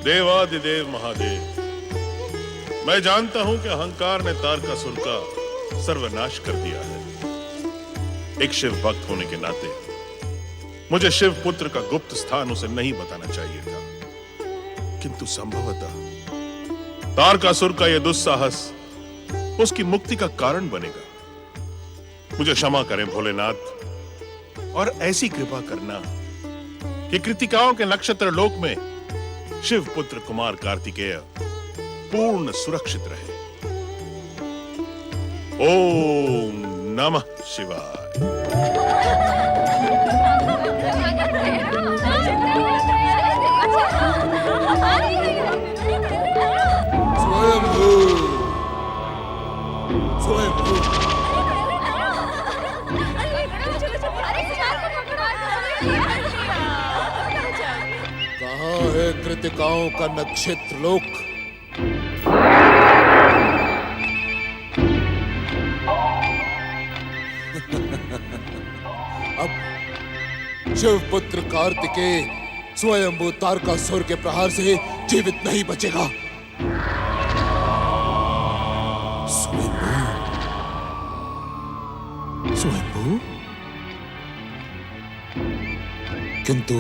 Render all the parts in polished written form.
देवादिदेव महादेव, मैं जानता हूं कि अहंकार ने तारकासुर का सर्वनाश कर दिया है। एक शिव भक्त होने के नाते मुझे शिव पुत्र का गुप्त स्थान उसे नहीं बताना चाहिए था, किंतु संभवतः तारकासुर का यह दुस्साहस उसकी मुक्ति का कारण बनेगा। मुझे क्षमा करें भोलेनाथ, और ऐसी कृपा करना कि कृतिकाओं के नक्षत्र लोक में शिव पुत्र कुमार कार्तिकेय पूर्ण सुरक्षित रहे। ओम नमः शिवाय। स्वयंभू, स्वयंभू। कहाँ है कृतिकाओं का नक्षत्र लोक? अब शिवपुत्र कार्तिकेय स्वयंभू तारकासुर के प्रहार से जीवित नहीं बचेगा। स्वयंभू, स्वयंभू। किंतु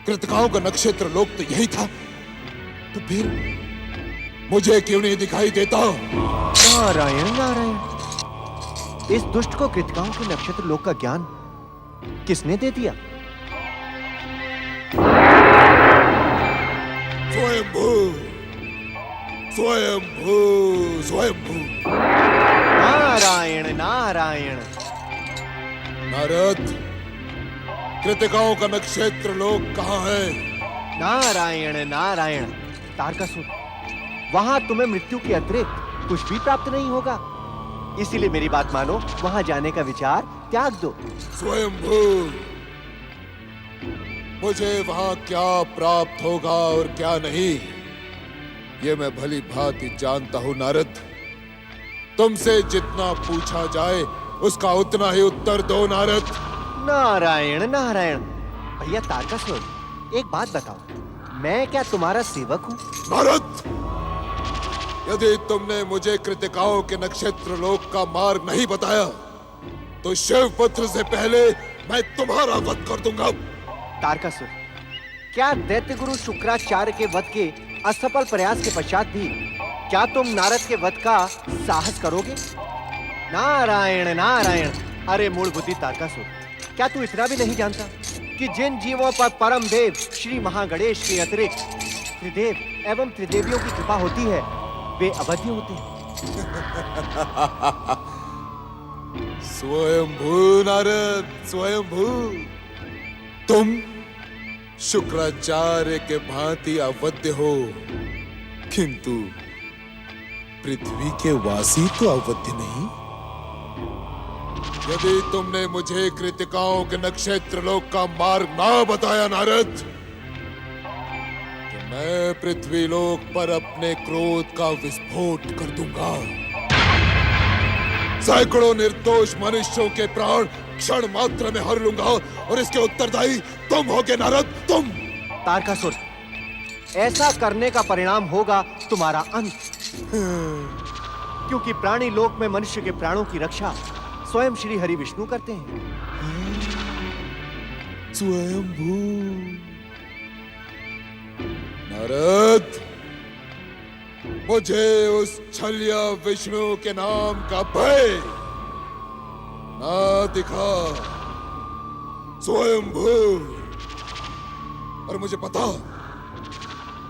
कृतिकाओं का नक्षत्र लोक तो यही था, तो फिर मुझे क्यों नहीं दिखाई देता? नारायण नारायण, इस दुष्ट को कृतिकाओं के नक्षत्र लोक का ज्ञान किसने दे दिया? स्वयंभू, स्वयंभू, स्वयंभू। नारायण नारायण। नारद, कृतिकाओं का नक्षत्र लोक कहाँ है? नारायण नारायण। तारकासुर, वहां तुम्हें मृत्यु के अतिरिक्त कुछ भी प्राप्त नहीं होगा, इसीलिए मेरी बात मानो, वहां जाने का विचार त्याग दो। स्वयंभू, मुझे वहां क्या प्राप्त होगा और क्या नहीं, ये मैं भली भांति जानता हूं नारद। तुमसे जितना पूछा जाए उसका उतना ही उत्तर दो नारद। नारायण नारायण। भैया तारकासुर, एक बात बताओ, मैं क्या तुम्हारा सेवक हूं? नारद, यदि तुमने मुझे कृतिकाओं के नक्षत्र लोक का मार्ग नहीं बताया तो शिवपुत्र से पहले मैं तुम्हारा वध कर दूंगा। तारकासुर, क्या दैत्य गुरु शुक्राचार्य के वध के असफल प्रयास के पश्चात भी क्या तुम नारद के वध का साहस करोगे? नारायण नारायण। अरे मूढ़ बुद्धि तारकासुर, क्या तू इतना भी नहीं जानता कि जिन जीवों पर परम देव श्री महागणेश के अतिरिक्त त्रिदेव एवं त्रिदेवियों की कृपा होती है, वे अवध्य होते हैं। स्वयंभू नारद, स्वयंभू। तुम शुक्राचार्य के भांति अवध्य हो, किंतु पृथ्वी के वासी तो अवध्य नहीं। यदि तुमने मुझे कृतिकाओं के नक्षत्र लोक का मार्ग ना बताया नारद, तो मैं पृथ्वी लोक पर अपने क्रोध का विस्फोट कर दूंगा। सैकड़ों निर्दोष मनुष्यों के प्राण क्षण मात्र में हर लूंगा, और इसके उत्तरदायी तुम होगे नारद, तुम। तारकासुर, ऐसा करने का परिणाम होगा तुम्हारा अंत, क्योंकि प्राणी लोक में मनुष्य के प्राणों की रक्षा स्वयं श्री हरि विष्णु करते हैं। स्वयंभू। नारद, मुझे उस छलिया विष्णु के नाम का भय ना दिखा। स्वयंभू। और मुझे पता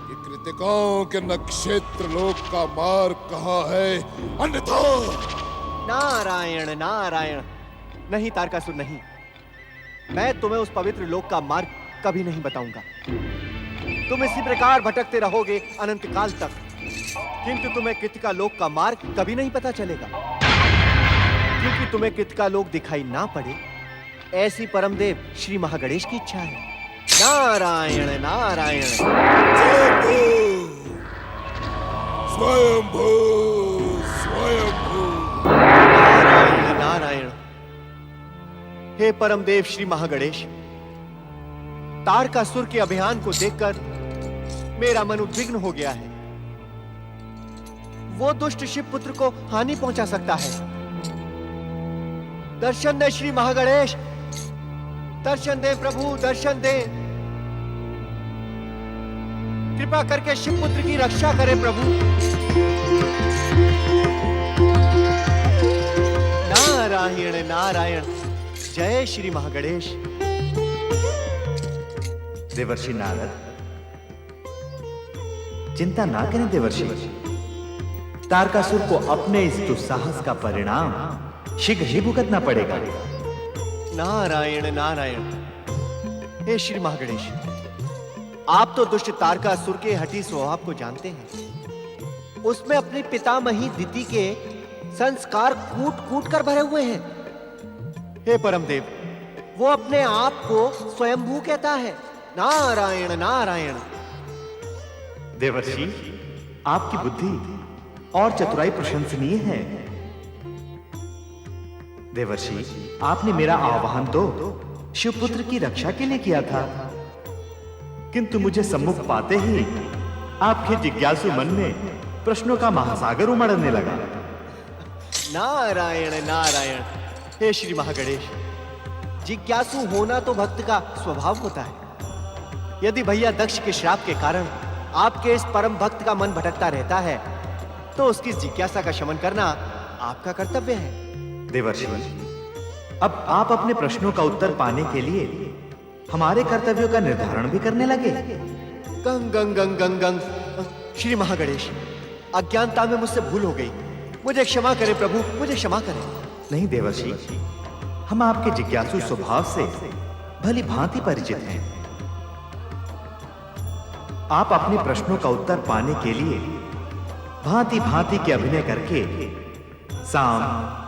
कि कृतिकाओं के नक्षत्र लोक का मार्ग कहाँ है, अन्यथा। नारायण नारायण। नहीं तारकासुर नहीं, मैं तुम्हें उस पवित्र लोक का मार्ग कभी नहीं बताऊंगा। तुम इसी प्रकार भटकते रहोगे अनंत काल तक, किंतु तुम्हें कृतिका लोक का मार्ग कभी नहीं पता चलेगा, क्योंकि तुम्हें कृतिका लोक दिखाई ना पड़े, ऐसी परमदेव श्री महागणेश की इच्छा है। नारायण नारायण। स्वयंभू, स्वयंभू। नारायण नारायण। हे परमदेव श्री महागणेश, तारकासुर के अभियान को देखकर मेरा मन उद्विग्न हो गया है। वो दुष्ट शिवपुत्र को हानि पहुंचा सकता है। दर्शन दे श्री महागणेश, दर्शन दे प्रभु, दर्शन दे। कृपा करके शिवपुत्र की रक्षा करें प्रभु। नारायण नारायण, जय श्री महागणेश। देवर्षि नारद, चिंता ना करें देवर्षि। तारकासुर को अपने इस दुस्साहस का परिणाम शीघ्र ही भुगतना पड़ेगा। नारायण नारायण, हे श्री महागणेश, आप तो दुष्ट तारकासुर के हठी स्वभाव को जानते हैं। उसमें अपनी पितामही दिति के संस्कार कूट कूट कर भरे हुए हैं। हे परमदेव, वो अपने आप को स्वयंभू कहता है। नारायण नारायण। देवर्षि, आपकी बुद्धि और चतुराई प्रशंसनीय है। देवर्षि, आपने मेरा आह्वान तो शिवपुत्र की रक्षा के लिए किया था, किंतु मुझे सम्मुख पाते ही आपके जिज्ञासु मन में प्रश्नों का महासागर उमड़ने लगा। नारायण नारायण, हे श्री महागणेश, जिज्ञासु होना तो भक्त का स्वभाव होता है। यदि भैया दक्ष के श्राप के कारण आपके इस परम भक्त का मन भटकता रहता है, तो उसकी जिज्ञासा का शमन करना आपका कर्तव्य है। देवर्षि, अब आप अपने प्रश्नों का उत्तर पाने के लिए हमारे कर्तव्यों का निर्धारण भी करने लगे। गंग गंग गंग गंग गंग। श्री महागणेश, अज्ञानता में मुझसे भूल हो गई, मुझे क्षमा करें प्रभु, मुझे क्षमा करें। नहीं देवर्षि, हम आपके जिज्ञासु स्वभाव से भली भांति परिचित हैं। आप अपने प्रश्नों का उत्तर पाने के लिए भांति भांति के अभिनय करके साम,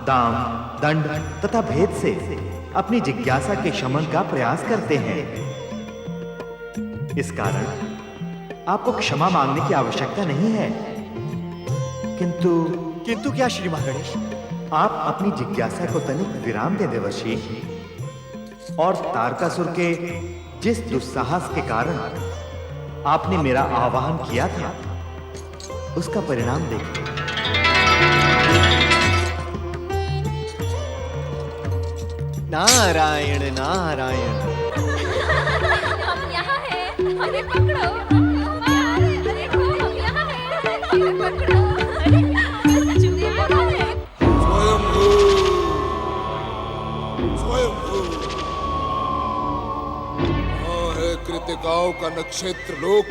दाम, दंड तथा भेद से अपनी जिज्ञासा के शमन का प्रयास करते हैं। इस कारण आपको क्षमा मांगने की आवश्यकता नहीं है। किंतु क्या श्री महागणेश? आप अपनी जिज्ञासा को तनिक विराम दें देवर्षि, और तारकासुर के जिस दुस्साहस के कारण आपने मेरा आह्वान किया था, उसका परिणाम देखिए। नारायण नारायण। हम यहाँ हैं, हमें पकड़ो। अरे हम यहाँ हैं, हमें पकड़ो। अरे चुने बना है। स्वयंभू, स्वयंभू। हाँ है कृतिकाओं का नक्षत्र लोक।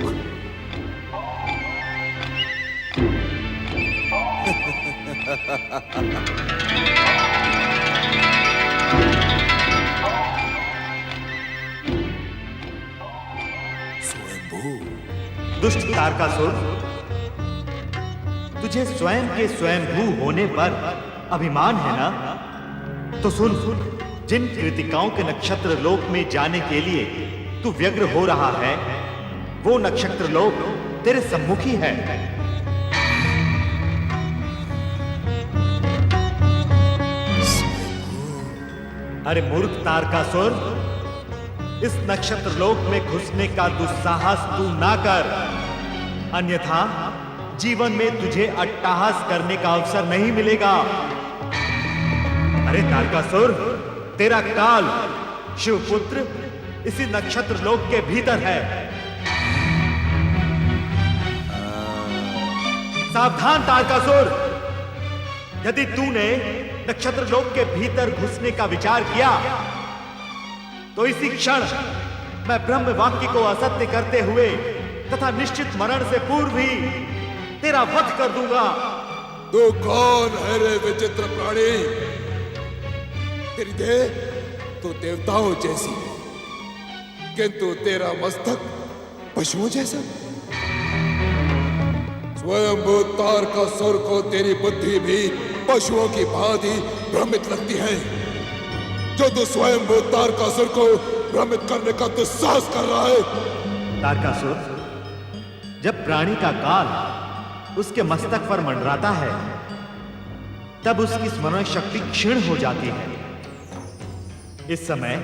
दुष्ट तारकासुर, तुझे स्वयं के स्वयंभू होने पर अभिमान है ना? तो सुन, जिन कृतिकाओं के नक्षत्र लोक में जाने के लिए तू व्यग्र हो रहा है, वो नक्षत्र लोक तेरे सम्मुख ही है। अरे मूर्ख तारकासुर, इस नक्षत्र लोक में घुसने का दुस्साहस तू ना कर, अन्यथा जीवन में तुझे अट्टहास करने का अवसर नहीं मिलेगा। अरे तारकासुर, तेरा काल शिवपुत्र इसी नक्षत्र लोक के भीतर है। सावधान तारकासुर, यदि तूने नक्षत्र लोक के भीतर घुसने का विचार किया तो इसी क्षण मैं ब्रह्म वाक्य को असत्य करते हुए तथा निश्चित मरण से पूर्व ही तेरा वध कर दूंगा। तू कौन है रे विचित्र प्राणी? तेरी देह तो देवताओं जैसी, किंतु तेरा मस्तक पशुओं जैसा। स्वयंभू तारकासुर को तेरी बुद्धि भी पशुओं की भांति भ्रमित लगती है। जो तू स्वयंभू तारकासुर को भ्रमित करने का दुस्साहस कर रहा है। तारकासुर, जब प्राणी का काल उसके मस्तक पर मंडराता है, तब उसकी स्मरण शक्ति क्षीण हो जाती है। इस समय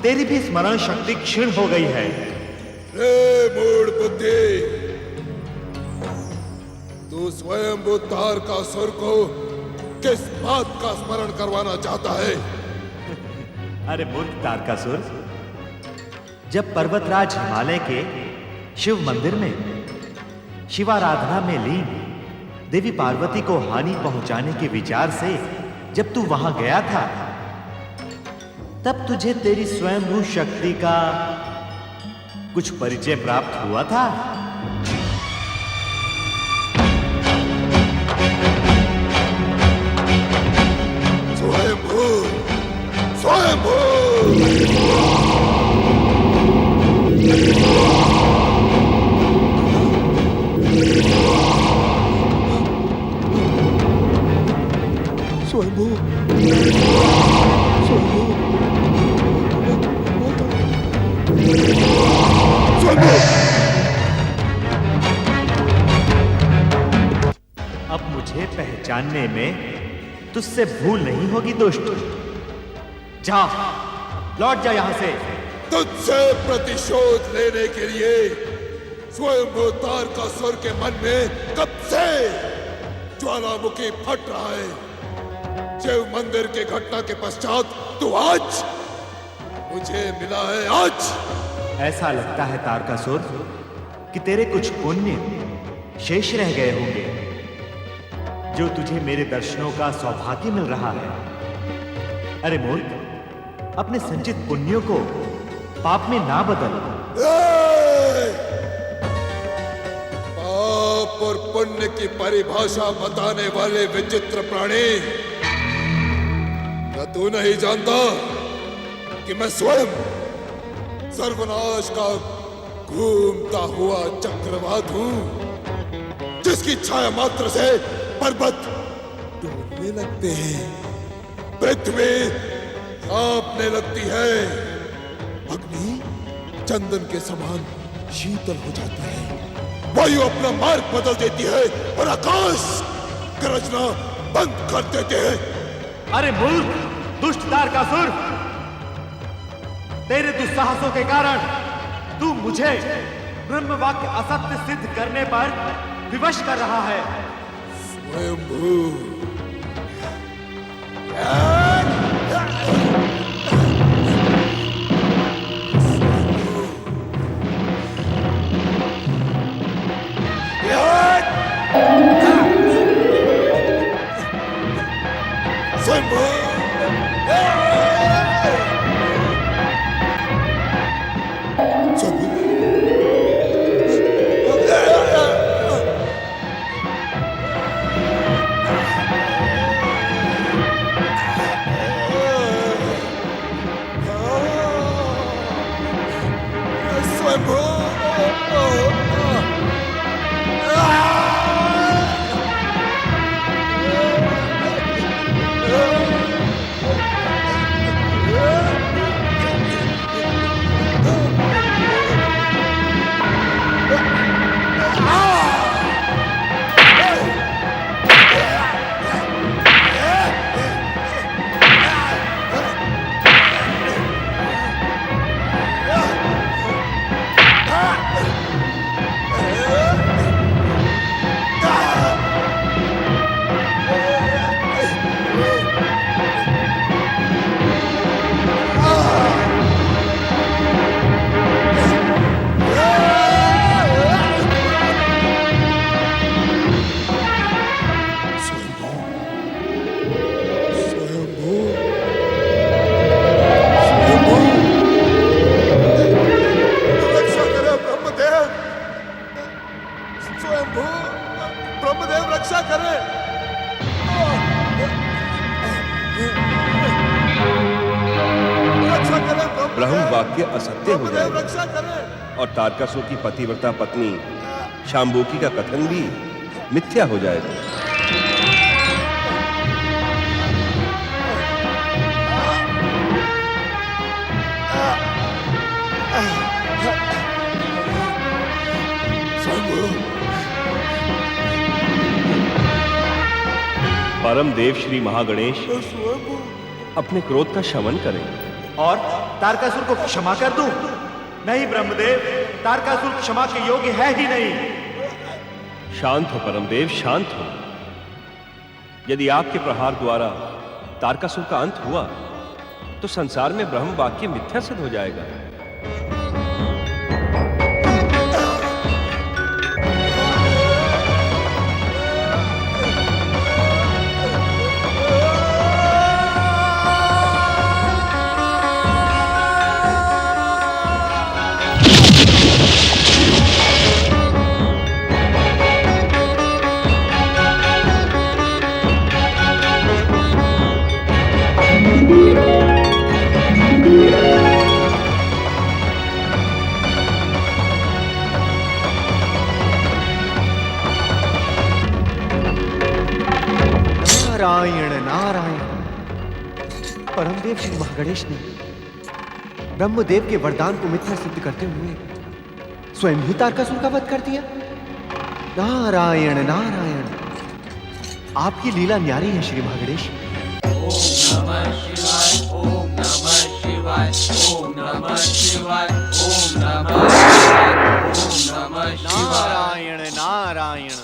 तेरी भी स्मरण शक्ति क्षीण हो गई है। रे मूढ़ बुद्धि, स्वयंभू तारकासुर को किस बात का स्मरण करवाना चाहता है? अरे मूर्ख तारकासुर, जब पर्वतराज हिमालय के शिव मंदिर में शिवाराधना में लीन देवी पार्वती को हानि पहुंचाने के विचार से जब तू वहां गया था, तब तुझे तेरी स्वयंभू शक्ति का कुछ परिचय प्राप्त हुआ था? स्वयंभू, स्वयंभू। स्वयंभू, स्वयंभू, स्वयंभू। अब मुझे पहचानने में तुझसे भूल नहीं होगी दुष्ट। जा, लौट जा यहां से। तुझसे प्रतिशोध लेने के लिए स्वयंभू तारकासुर के मन में कब से ज्वालामुखी फट रहा है। शिव मंदिर की घटना के पश्चात तू आज मुझे मिला है। आज ऐसा लगता है तारकासुर कि तेरे कुछ पुण्य शेष रह गए होंगे, जो तुझे मेरे दर्शनों का सौभाग्य मिल रहा है। अरे मूर्ख, अपने संचित पुण्यों को पाप में ना बदल। पाप और पुण्य की परिभाषा बताने वाले विचित्र प्राणी, क्या तू नहीं जानता कि मैं स्वयं सर्वनाश का घूमता हुआ चक्रवात हूं, जिसकी छाया मात्र से पर्वत डूबने लगते हैं, पृथ्वी कांपने लगती है, अग्नि चंदन के समान शीतल हो जाती है, वायु अपना मार्ग बदल देती है और आकाश गरजना बंद कर देते हैं। अरे मूर्ख, दुष्ट तारकासुर, तेरे दुस्साहसों के कारण तू मुझे ब्रह्म वाक्य असत्य सिद्ध करने पर विवश कर रहा है। स्वयंभू, स्वयंभू, ब्रह्म वाक्य असत्य हो जाएगा और तारकासुर की पतिव्रता पत्नी शांबोकी का कथन भी मिथ्या हो जाएगा। परम देव श्री महागणेश अपने क्रोध का शमन करें और तारकासुर को क्षमा कर दूं? नहीं ब्रह्मदेव, तारकासुर क्षमा के योग्य है ही नहीं। शांत हो परमदेव, शांत हो। यदि आपके प्रहार द्वारा तारकासुर का अंत हुआ तो संसार में ब्रह्म वाक्य मिथ्या सिद्ध हो जाएगा। नारायण नारायण। परमदेव श्री महागणेश ने ब्रह्मदेव के वरदान को मिथ्या सिद्ध करते हुए स्वयं ही तारकासुर का वध कर दिया। नारायण नारायण, आपकी लीला न्यारी है श्री महागणेश। नारायण नारायण।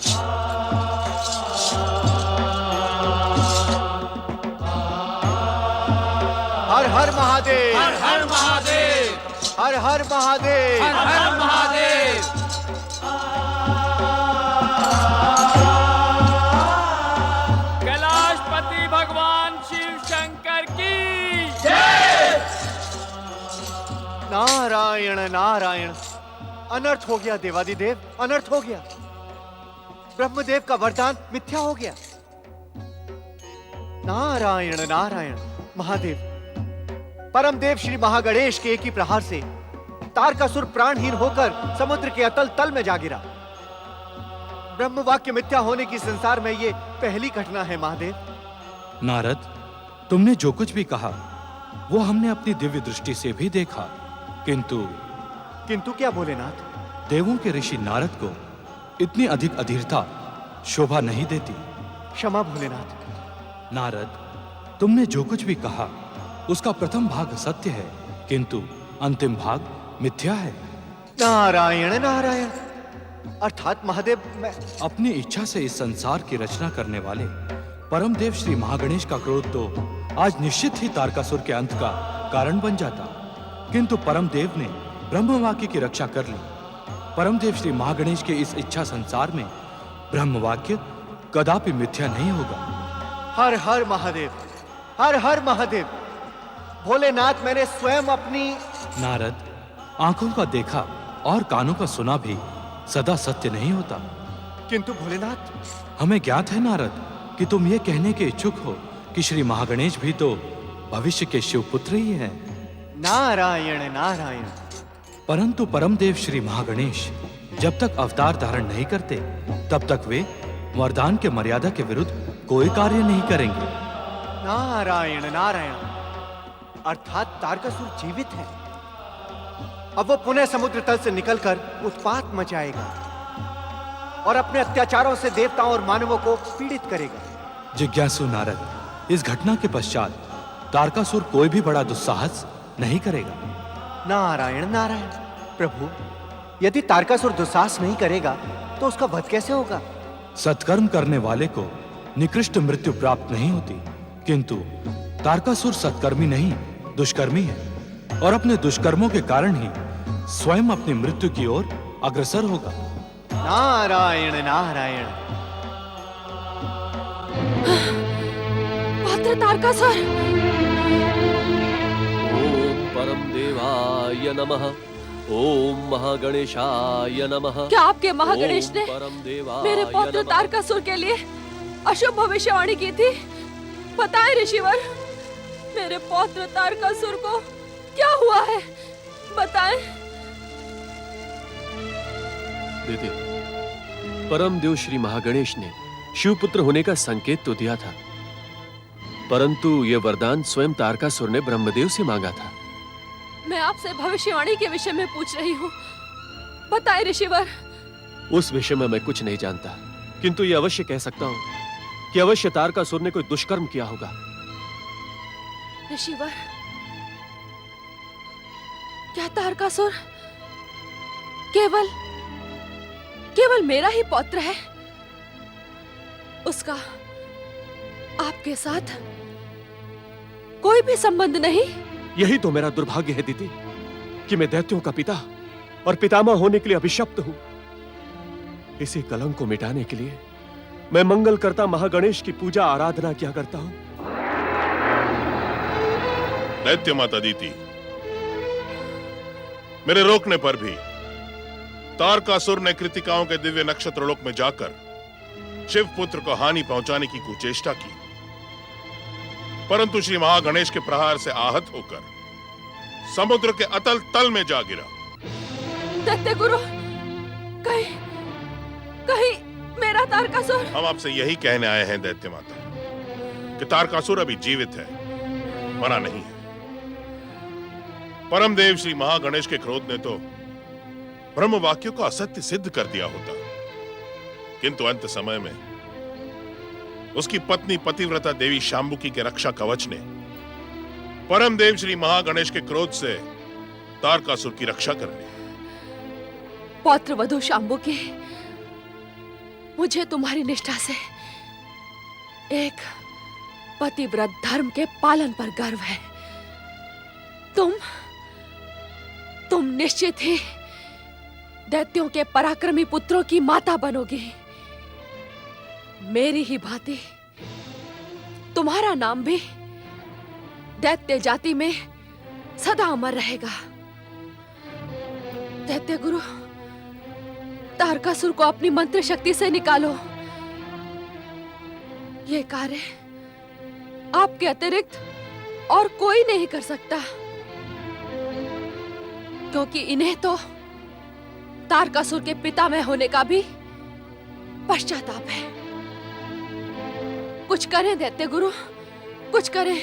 हर हर महादेव, हर हर महादेव, हर हर महादेव, हर हर महादेव। कैलाशपति भगवान शिव शंकर की जय। नारायण नारायण, अनर्थ हो गया देवादिदेव, अनर्थ हो गया। ब्रह्मदेव का वरदान मिथ्या हो गया। नारायण नारायण। महादेव, परमदेव श्री महागणेश के एक ही प्रहार से तारकासुर प्राणहीन होकर समुद्र के अतल तल में जा गिरा। ब्रह्म वाक्य मिथ्या होने की संसार में ये पहली घटना है महादेव। नारद, तुमने जो कुछ भी कहा वो हमने अपनी दिव्य दृष्टि से भी देखा, किंतु क्या भोलेनाथ? देवों के ऋषि नारद को इतनी अधिक अधीरता शोभा नहीं देती। क्षमा भोलेनाथ। नारद, तुमने जो कुछ भी कहा उसका प्रथम भाग सत्य है, किंतु अंतिम भाग मिथ्या है। नारायण नारायण। अर्थात महादेव, मैं अपनी इच्छा से इस संसार की रचना करने वाले परमदेव श्री महागणेश का क्रोध तो आज निश्चित ही तारकासुर के अंत का कारण बन जाता, किंतु परमदेव ने ब्रह्मवाक्य की रक्षा कर ली। परमदेव श्री महागणेश के इस इच्छा संसार में ब्रह्मवाक्य कदापि मिथ्या नहीं होगा। हर हर महादेव, हर हर महादेव। भोलेनाथ, मैंने स्वयं अपनी नारद, आंखों का देखा और कानों का सुना भी सदा सत्य नहीं होता। किंतु भोलेनाथ, हमें ज्ञात है नारद कि तुम ये कहने के इच्छुक हो कि श्री महागणेश भी तो भविष्य के शिवपुत्र ही हैं। नारायण नारायण। परंतु परमदेव श्री महागणेश जब तक अवतार धारण नहीं करते तब तक वे वरदान के मर्यादा के विरुद्ध कोई कार्य नहीं करेंगे। नारायण नारायण। अर्थात तारकासुर जीवित है। अब वो पुनः समुद्र तल से निकलकर उत्पात मचाएगा और अपने अत्याचारों से देवताओं और मानवों को पीड़ित करेगा। जिज्ञासु नारद, इस घटना के पश्चात तारकासुर कोई भी बड़ा दुस्साहस नहीं करेगा। नारायण नारायण। प्रभु, यदि तारकासुर दुस्साहस नहीं करेगा तो उसका वध कैसे होगा? सत्कर्म करने वाले को निकृष्ट मृत्यु प्राप्त नहीं होती, किंतु तारकासुर सत्कर्मी नहीं, दुष्कर्मी है और अपने दुष्कर्मों के कारण ही स्वयं अपनी मृत्यु की ओर अग्रसर होगा। नारायण नारायण। पुत्र तारकासुर। ओम परमदेवाय नमः। ओम महागणेशाय नमः। क्या आपके महागणेश ने परमदेवाय मेरे पौत्र नमः। तारकासुर के लिए अशुभ भविष्यवाणी की थी? बताएं ऋषिवर, मेरे पौत्र तारकासुर को क्या हुआ है? बताएं। दीदी, परमदेव श्री महागणेश ने शिवपुत्र होने का संकेत तो दिया था, परंतु यह वरदान स्वयं तारकासुर ने ब्रह्मदेव से मांगा था। मैं आपसे भविष्यवाणी के विषय में पूछ रही हूँ, बताएं ऋषिवर। उस विषय में मैं कुछ नहीं जानता, किंतु यह अवश्य कह सकता हूं कि अवश्य तारकासुर ने कोई दुष्कर्म किया होगा। ऋषिवर, क्या तारकासुर केवल मेरा ही पौत्र है? उसका आपके साथ कोई भी संबंध नहीं? यही तो मेरा दुर्भाग्य है दीदी कि मैं दैत्यों का पिता और पितामह होने के लिए अभिशप्त हूं। इसी कलंक को मिटाने के लिए मैं मंगल करता महागणेश की पूजा आराधना किया करता हूं। दैत्य माता दीति, मेरे रोकने पर भी तारकासुर ने कृतिकाओं के दिव्य नक्षत्र लोक में जाकर शिव पुत्र को हानि पहुंचाने की कुचेष्टा की, परंतु श्री महागणेश के प्रहार से आहत होकर समुद्र के अतल तल में जा गिरा। दैत्य गुरु, कहीं कहीं मेरा तारकासुर। हम आपसे यही कहने आए हैं दैत्य माता कि तारकासुर अभी जीवित है, मरा नहीं है। परम देव श्री महागणेश के क्रोध ने तो ब्रह्म वाक्य को असत्य सिद्ध कर दिया होता, किंतु अंत समय में उसकी पत्नी पतिव्रता देवी शांबुकी के रक्षा कवच ने परम देव श्री महागणेश के क्रोध से तारकासुर की रक्षा कर ली। पौत्र वधु शांबुकी, मुझे तुम्हारी निष्ठा से एक पतिव्रत धर्म के पालन पर गर्व है। तुम निश्चित ही दैत्यों के पराक्रमी पुत्रों की माता बनोगी। मेरी ही भांति तुम्हारा नाम भी दैत्य जाति में सदा अमर रहेगा। दैत्य गुरु, तारकासुर को अपनी मंत्र शक्ति से निकालो। ये कार्य आपके अतिरिक्त और कोई नहीं कर सकता, क्योंकि इन्हें तो तारकासुर के पिता में होने का भी पश्चाताप है। कुछ करें दैत्य गुरु, कुछ करें।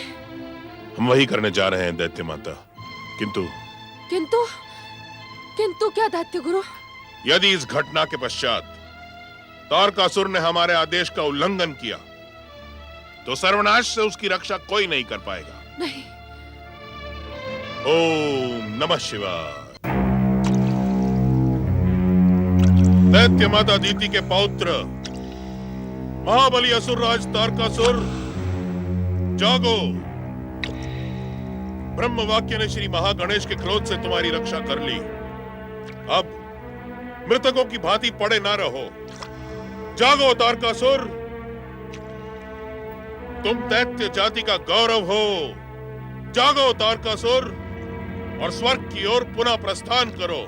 हम वही करने जा रहे हैं दैत्य माता, किंतु किंतु किंतु क्या दैत्य गुरु? यदि इस घटना के पश्चात तारकासुर ने हमारे आदेश का उल्लंघन किया तो सर्वनाश से उसकी रक्षा कोई नहीं कर पाएगा। नहीं। ओम नमः शिवाय। दैत्य माता दीति के पौत्र महाबली असुरराज तारकासुर, जागो। ब्रह्म वाक्य ने श्री महागणेश के क्रोध से तुम्हारी रक्षा कर ली। अब मृतकों की भांति पड़े ना रहो। जागो तारकासुर, तुम दैत्य जाति का गौरव हो। जागो तारकासुर और स्वर्ग की ओर पुनः प्रस्थान करो।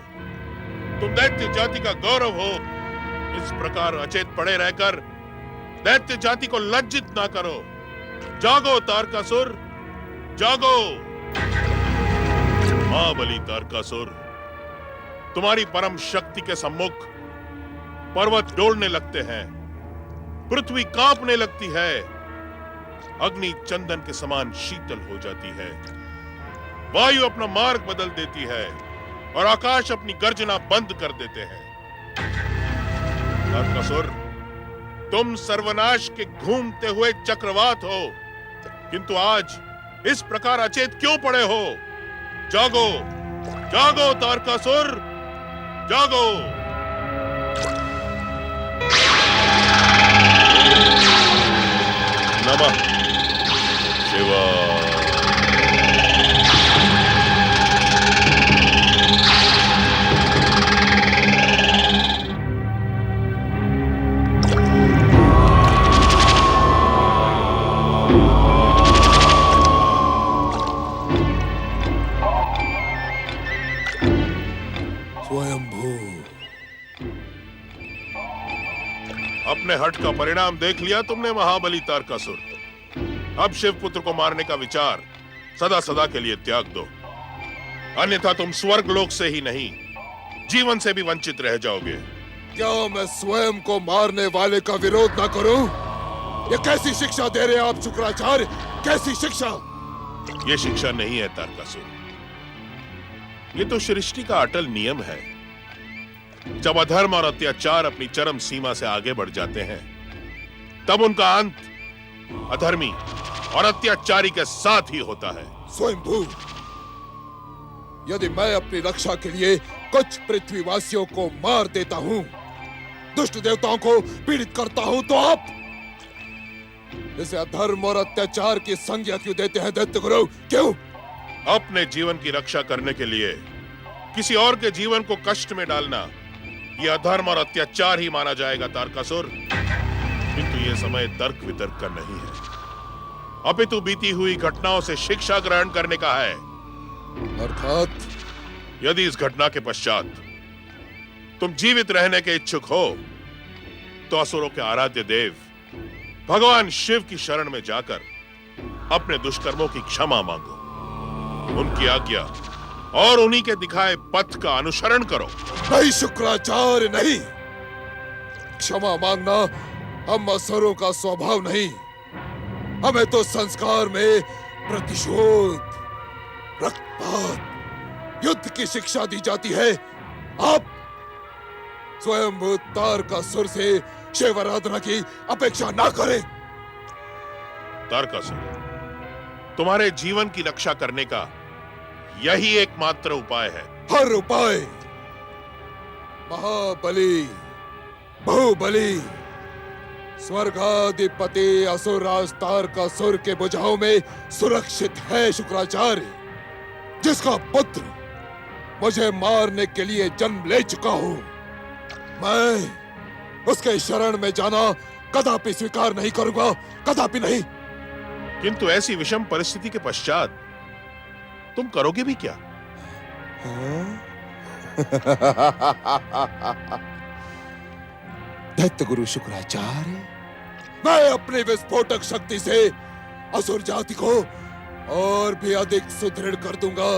तुम दैत्य जाति का गौरव हो। इस प्रकार अचेत पड़े रहकर दैत्य जाति को लज्जित ना करो। जागो तारकासुर, जागो। महाबली तारकासुर, तुम्हारी परम शक्ति के सम्मुख पर्वत डोलने लगते हैं, पृथ्वी कांपने लगती है, अग्नि चंदन के समान शीतल हो जाती है, वायु अपना मार्ग बदल देती है और आकाश अपनी गर्जना बंद कर देते हैं। तारकासुर, तुम सर्वनाश के घूमते हुए चक्रवात हो, किंतु आज इस प्रकार अचेत क्यों पड़े हो? जागो, जागो तारकासुर, जागो। नमः शिवाय। स्वयंभू, अपने हट का परिणाम देख लिया तुमने महाबली तारकासुर। अब शिव पुत्र को मारने का विचार सदा सदा के लिए त्याग दो, अन्यथा तुम स्वर्ग लोक से ही नहीं जीवन से भी वंचित रह जाओगे। क्या मैं स्वयं को मारने वाले का विरोध ना करूं? ये कैसी शिक्षा दे रहे हैं आप शुक्राचार्य? कैसी शिक्षा? ये शिक्षा नहीं है तारकासुर, ये तो सृष्टि का अटल नियम है। जब अधर्म और अत्याचार अपनी चरम सीमा से आगे बढ़ जाते हैं, तब उनका अंत अधर्मी और अत्याचारी के साथ ही होता है। स्वयंभू, यदि मैं अपनी रक्षा के लिए कुछ पृथ्वीवासियों को मार देता हूं, दुष्ट देवताओं को पीड़ित करता हूं, तो इसे अधर्म और अत्याचार की संज्ञा क्यों देते हैं दैत्य गुरु? क्यों? अपने जीवन की रक्षा करने के लिए किसी और के जीवन को कष्ट में डालना यह अधर्म और अत्याचार ही माना जाएगा तारकासुर। किंतु यह समय तर्क वितर्क का नहीं है, अपितु बीती हुई घटनाओं से शिक्षा ग्रहण करने का है। अर्थात यदि इस घटना के पश्चात तुम जीवित रहने के इच्छुक हो तो असुरों के आराध्य देव भगवान शिव की शरण में जाकर अपने दुष्कर्मों की क्षमा मांगो, उनकी आज्ञा और उन्हीं के दिखाए पथ का अनुसरण करो। नहीं शुक्राचार्य, नहीं। क्षमा मांगना हम असुरों का स्वभाव नहीं। हमें तो संस्कार में प्रतिशोध, रक्तपात, युद्ध की शिक्षा दी जाती है। आप स्वयं तारकासुर से शिव आराधना की अपेक्षा ना करें। तारकासुर, तुम्हारे जीवन की रक्षा करने का यही एकमात्र उपाय है। हर उपाय महाबली, बहुबली, स्वर्गाधिपति असुरराज तारकासुर के भुजाओं में सुरक्षित है शुक्राचार्य, जिसका पुत्र मुझे मारने के लिए जन्म ले चुका हूं। मैं उसके शरण में जाना कदापि स्वीकार नहीं करूंगा, कदापि नहीं। किंतु ऐसी विषम परिस्थिति के पश्चात तुम करोगे भी क्या? दैत्य गुरु शुक्राचार्य, मैं अपनी विस्फोटक शक्ति से असुर जाति को और भी अधिक सुदृढ़ कर दूंगा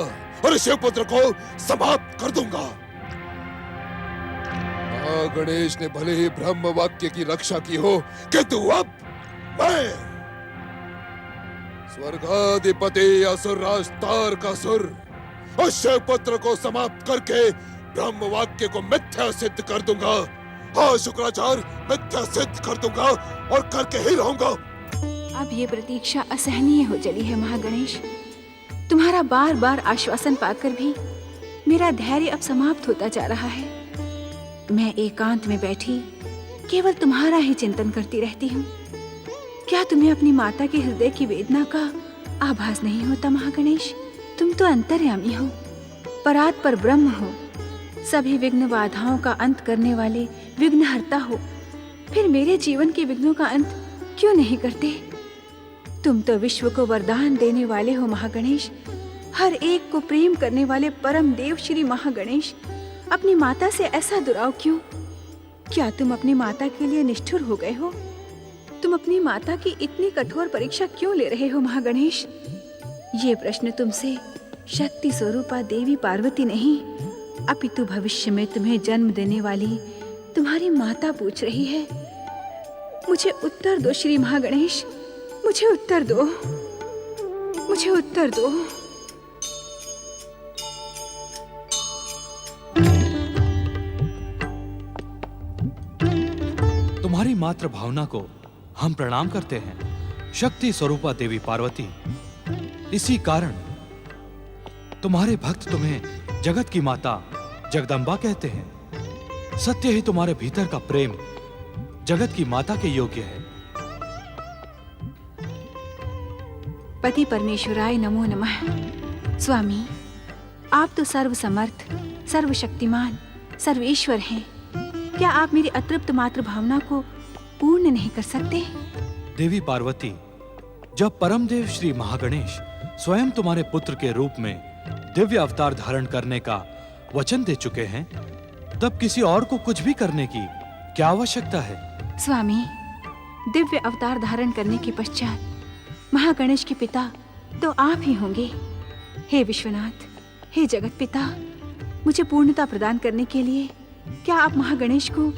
और शिवपुत्र को समाप्त कर दूंगा। गणेश ने भले ही ब्रह्म वाक्य की रक्षा की हो, किंतु अब मैं स्वर्गाधिपति असुरराज तारकासुर और शिवपुत्र को समाप्त करके ब्रह्म वाक्य को मिथ्या सिद्ध कर दूंगा। हाँ शुक्राचार्य, मिथ्या सिद्ध कर दूंगा और करके ही रहूंगा। अब ये प्रतीक्षा असहनीय हो चली है महागणेश। तुम्हारा बार बार आश्वासन पाकर भी मेरा धैर्य अब समाप्त होता जा रहा है। मैं एकांत में बैठी केवल तुम्हारा ही चिंतन करती रहती हूँ। क्या तुम्हें अपनी माता के हृदय की वेदना का आभास नहीं होता महागणेश? तुम तो अंतर्यामी हो, परात पर ब्रह्म हो, सभी विघ्न बाधाओं का अंत करने वाले विघ्नहर्ता हो। फिर मेरे जीवन के विघ्नों का अंत क्यों नहीं करते? तुम तो विश्व को वरदान देने वाले हो महागणेश, हर एक को प्रेम करने वाले परम देव श्री महागणेश। अपनी माता से ऐसा दुराव क्यों? क्या तुम अपनी माता के लिए निष्ठुर हो गए हो? तुम अपनी माता की इतनी कठोर परीक्षा क्यों ले रहे हो महागणेश? ये प्रश्न तुमसे शक्ति स्वरूपा देवी पार्वती नहीं, अपितु भविष्य में तुम्हें जन्म देने वाली तुम्हारी माता पूछ रही है। मुझे उत्तर दो श्री महागणेश, मुझे उत्तर दो, मुझे उत्तर दो। तुम्हारी मातृ भावना को हम प्रणाम करते हैं शक्ति स्वरूपा देवी पार्वती। इसी कारण तुम्हारे भक्त तुम्हें जगत की माता जगदम्बा कहते हैं। सत्य ही तुम्हारे भीतर का प्रेम जगत की माता के योग्य है। पति परमेश्वराय नमो नमः। स्वामी, आप तो सर्वसमर्थ, सर्वशक्तिमान, सर्वेश्वर हैं। क्या आप मेरी अतृप्त मातृ भावना को पूर्ण नहीं कर सकते? देवी पार्वती, जब परमदेव श्री महागणेश स्वयं तुम्हारे पुत्र के रूप में दिव्य अवतार धारण करने का वचन दे चुके हैं, तब किसी और को कुछ भी करने की क्या आवश्यकता है? स्वामी, दिव्य अवतार धारण करने के पश्चात महागणेश के पिता तो आप ही होंगे। हे विश्वनाथ, हे जगत पिता, मुझे पूर्णता प्रदान करने के लिए क्या आप महागणेश को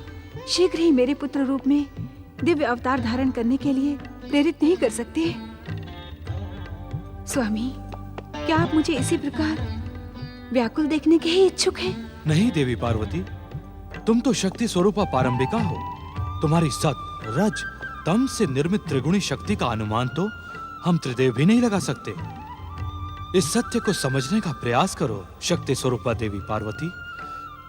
शीघ्र ही मेरे पुत्र रूप में दिव्य अवतार धारण करने के लिए प्रेरित नहीं कर सकते? स्वामी, क्या आप मुझे इसी प्रकार व्याकुल देखने के ही इच्छुक हैं? नहीं देवी पार्वती, तुम तो शक्ति स्वरूपा पारंबिका हो। तुम्हारी सत, रज, तम से निर्मित त्रिगुणी शक्ति का अनुमान तो हम त्रिदेव भी नहीं लगा सकते। इस सत्य को समझने का प्रयास करो शक्ति स्वरूपा देवी पार्वती,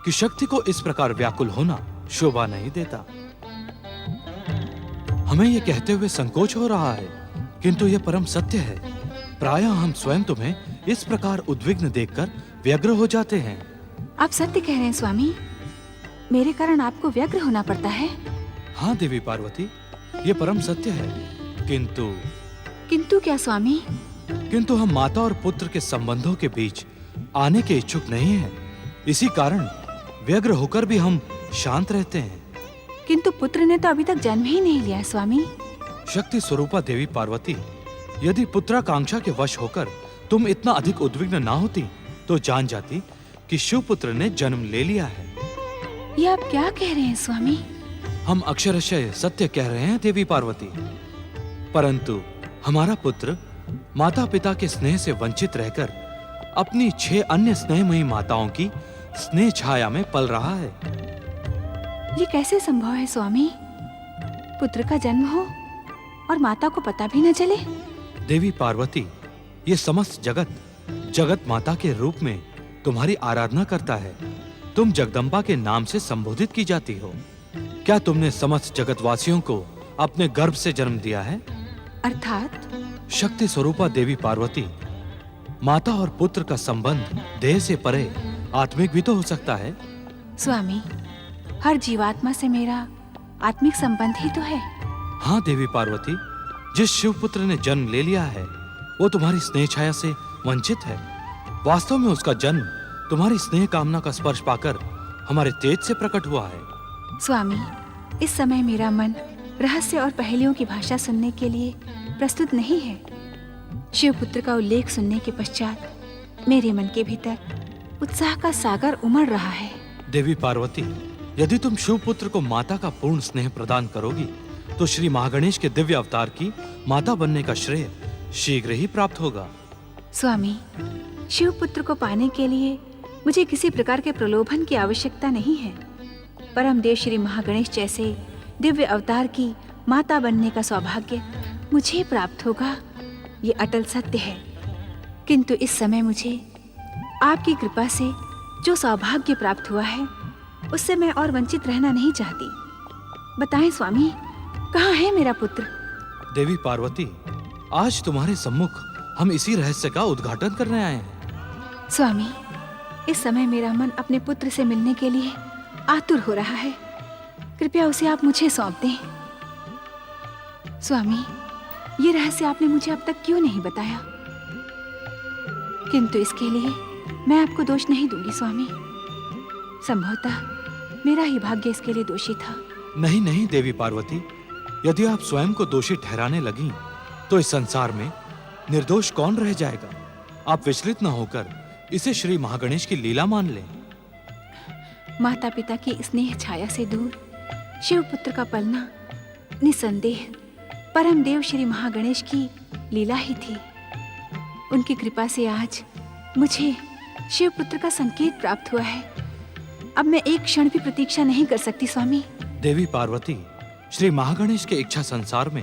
कि शक्ति को इस प्रकार व्याकुल होना शोभा नहीं देता। हमें ये कहते हुए संकोच हो रहा है, किंतु यह परम सत्य है। प्रायः हम स्वयं तुम्हें इस प्रकार उद्विग्न देखकर व्यग्र हो जाते हैं। आप सत्य कह रहे हैं स्वामी, मेरे कारण आपको व्यग्र होना पड़ता है। हाँ देवी पार्वती, ये परम सत्य है, किंतु क्या स्वामी? किंतु हम माता और पुत्र के संबंधों के बीच आने के इच्छुक नहीं हैं। इसी कारण व्यग्र होकर भी हम शांत रहते हैं। किंतु पुत्र ने तो अभी तक जन्म ही नहीं लिया स्वामी। शक्ति स्वरूपा देवी पार्वती, यदि पुत्राकांक्षा के वश होकर तुम इतना अधिक उद्विग्न ना होती तो जान जाती कि शिवपुत्र ने जन्म ले लिया है। ये आप क्या कह रहे हैं स्वामी? हम अक्षरशः सत्य कह रहे हैं देवी पार्वती, परंतु हमारा पुत्र माता पिता के स्नेह से वंचित रहकर अपनी 6 अन्य स्नेहमयी माताओं की स्नेह छाया में पल रहा है। ये कैसे संभव है स्वामी? पुत्र का जन्म हो और माता को पता भी न चले? देवी पार्वती, ये समस्त जगत माता के रूप में तुम्हारी आराधना करता है। तुम जगदम्बा के नाम से संबोधित की जाती हो। क्या तुमने समस्त जगतवासियों को अपने गर्भ से जन्म दिया है? अर्थात? शक्ति स्वरूपा देवी पार्वती, माता और पुत्र का संबंध देह से परे आत्मिक भी तो हो सकता है। स्वामी, हर जीवात्मा से मेरा आत्मिक संबंध ही तो है। हाँ देवी पार्वती, जिस शिवपुत्र ने जन्म ले लिया है वो तुम्हारी स्नेह छाया से वंचित है। वास्तव में उसका जन्म तुम्हारी स्नेह कामना का स्पर्श पाकर हमारे तेज से प्रकट हुआ है। स्वामी, इस समय मेरा मन रहस्य और पहेलियों की भाषा सुनने के लिए प्रस्तुत नहीं है। शिवपुत्र का उल्लेख सुनने के पश्चात मेरे मन के भीतर उत्साह का सागर उमड़ रहा है। देवी पार्वती, यदि तुम शिवपुत्र को माता का पूर्ण स्नेह प्रदान करोगी तो श्री महागणेश के दिव्य अवतार की माता बनने का श्रेय शीघ्र ही प्राप्त होगा। स्वामी, शिवपुत्र को पाने के लिए मुझे किसी प्रकार के प्रलोभन की आवश्यकता नहीं है। परम देव श्री महागणेश जैसे दिव्य अवतार की माता बनने का सौभाग्य मुझे प्राप्त होगा, ये अटल सत्य है। किंतु इस समय मुझे आपकी कृपा से जो सौभाग्य प्राप्त हुआ है उससे मैं और वंचित रहना नहीं चाहती। बताएं स्वामी, कहाँ है मेरा पुत्र? देवी पार्वती, आज तुम्हारे सम्मुख हम इसी रहस्य का उद्घाटन करने आए हैं। स्वामी, इस समय मेरा मन अपने पुत्र से मिलने के लिए आतुर हो रहा है। कृपया उसे आप मुझे सौंप दें। स्वामी, ये रहस्य आपने मुझे अब तक क्यों नहीं बताया? किंतु इसके लिए मैं आपको दोष नहीं दूंगी स्वामी। संभवतः मेरा ही भाग्य इसके लिए दोषी था। नहीं नहीं देवी पार्वती, यदि आप स्वयं को दोषी ठहराने लगी तो इस संसार में निर्दोष कौन रह जाएगा? आप विचलित न होकर इसे श्री महागणेश की लीला मान लें। माता पिता की स्नेह छाया से दूर शिवपुत्र का पलना निसंदेह परम देव श्री महागणेश की लीला ही थी। उनकी कृपा से आज मुझे शिवपुत्र का संकेत प्राप्त हुआ है। अब मैं एक क्षण भी प्रतीक्षा नहीं कर सकती स्वामी। देवी पार्वती, श्री महागणेश के इच्छा संसार में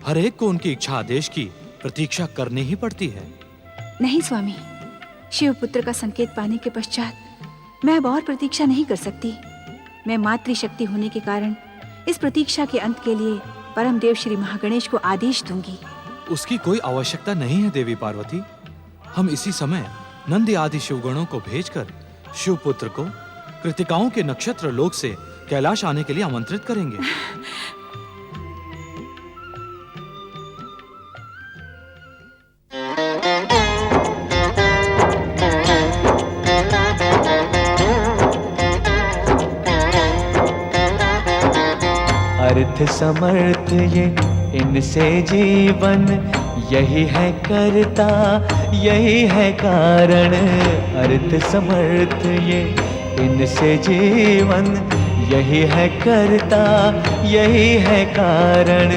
हर एक को उनकी इच्छा आदेश की प्रतीक्षा करनी ही पड़ती है। नहीं स्वामी, शिवपुत्र का संकेत पाने के पश्चात मैं अब और प्रतीक्षा नहीं कर सकती। मैं मातृशक्ति होने के कारण इस प्रतीक्षा के अंत के लिए परम देव श्री महागणेश को आदेश दूंगी। उसकी कोई आवश्यकता नहीं है देवी पार्वती। हम इसी समय नंदी आदि शिवगणों को भेजकर शिवपुत्र को कृतिकाओं के नक्षत्र लोक से कैलाश आने के लिए आमंत्रित करेंगे। अर्थ समर्थ ये इनसे जीवन, यही है करता यही है कारण। अर्थ समर्थ ये इनसे जीवन, यही है करता यही है कारण।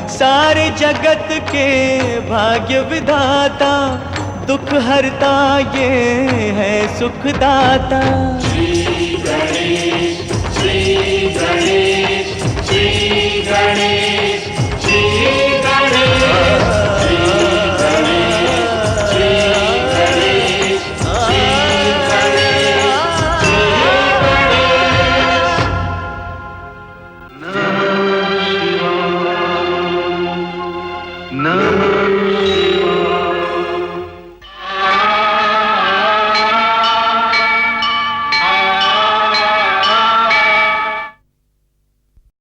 सारे जगत के भाग्य विधाता, दुख हरता ये है सुखदाता। श्री गणेश, श्री गणेश, श्री गणेश।